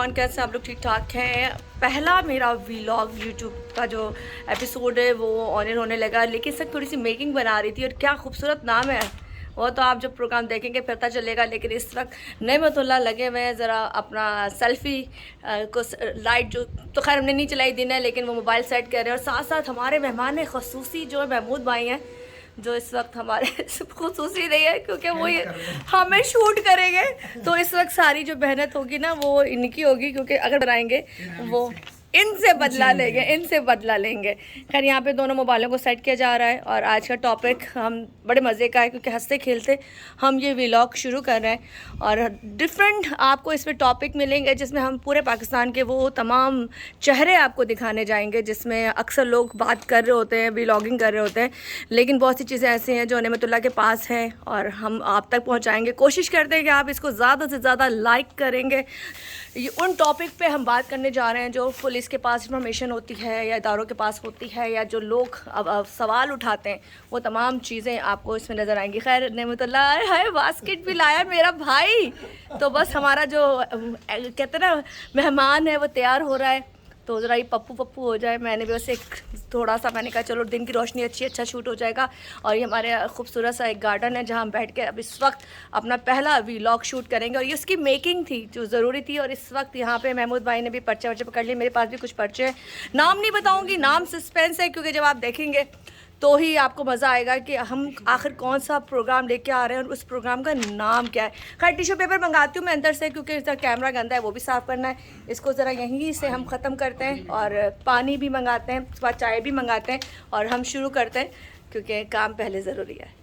Everyone, कैसे आप लोग? ठीक ठाक हैं। पहला मेरा वीलॉग यूट्यूब का जो एपिसोड है वो ऑन होने लगा, लेकिन सब थोड़ी सी मेकिंग बना रही थी और क्या खूबसूरत नाम है वो तो आप जब प्रोग्राम देखेंगे पता चलेगा। लेकिन इस वक्त नेमतुल्लाह लगे हुए हैं ज़रा अपना सेल्फ़ी को लाइट जो तो खैर हमने नहीं चलाई दिन है, लेकिन वो मोबाइल सेट कर रहे हैं। और साथ साथ हमारे मेहमान ख़ुसूसी जो महमूद भाई हैं, जो इस वक्त हमारे खुसूसी नहीं है क्योंकि वो हमें शूट करेंगे। तो इस वक्त सारी जो मेहनत होगी ना वो इनकी होगी, क्योंकि अगर बनाएंगे वो इनसे बदला लेंगे। खैर यहाँ पे दोनों मोबाइलों को सेट किया जा रहा है और आज का टॉपिक हम बड़े मज़े का है, क्योंकि हंसते खेलते हम ये व्लॉग शुरू कर रहे हैं। और डिफरेंट आपको इसमें टॉपिक मिलेंगे जिसमें हम पूरे पाकिस्तान के वो तमाम चेहरे आपको दिखाने जाएंगे, जिसमें अक्सर लोग बात कर रहे होते हैं, व्लॉगिंग कर रहे होते हैं, लेकिन बहुत सी चीज़ें ऐसी हैं जो नेमतुल्लाह के पास हैं और हम आप तक पहुँचाएँगे। कोशिश करते हैं कि आप इसको ज़्यादा से ज़्यादा लाइक करेंगे। ये उन टॉपिक पे हम बात करने जा रहे हैं जो पुलिस के पास इंफॉर्मेशन होती है या इदारों के पास होती है, या जो लोग अब सवाल उठाते हैं, वो तमाम चीज़ें आपको इसमें नज़र आएंगी। खैर नेमतुल्लाह है, बास्केट भी लाया मेरा भाई। तो बस हमारा जो कहते हैं ना मेहमान है वो तैयार हो रहा है, तो ज़रा ये पप्पू हो जाए। मैंने भी वैसे थोड़ा सा मैंने कहा चलो दिन की रोशनी अच्छा शूट हो जाएगा। और ये हमारे खूबसूरत सा एक गार्डन है जहाँ हम बैठ के अब इस वक्त अपना पहला व्लॉग शूट करेंगे। और ये उसकी मेकिंग थी जो ज़रूरी थी। और इस वक्त यहाँ पे महमूद भाई ने भी पर्चे वर्चे पकड़ लिए, मेरे पास भी कुछ पर्चे हैं। नाम नहीं बताऊँगी, नाम सस्पेंस है, क्योंकि जब आप देखेंगे तो ही आपको मज़ा आएगा कि हम आखिर कौन सा प्रोग्राम लेके आ रहे हैं और उस प्रोग्राम का नाम क्या है। खैर टिश्यू पेपर मंगाती हूँ मैं अंदर से, क्योंकि इसका कैमरा गंदा है, वो भी साफ़ करना है। इसको ज़रा यहीं से हम ख़त्म करते हैं और पानी भी मंगाते हैं, उसके बाद चाय भी मंगाते हैं और हम शुरू करते हैं, क्योंकि काम पहले ज़रूरी है।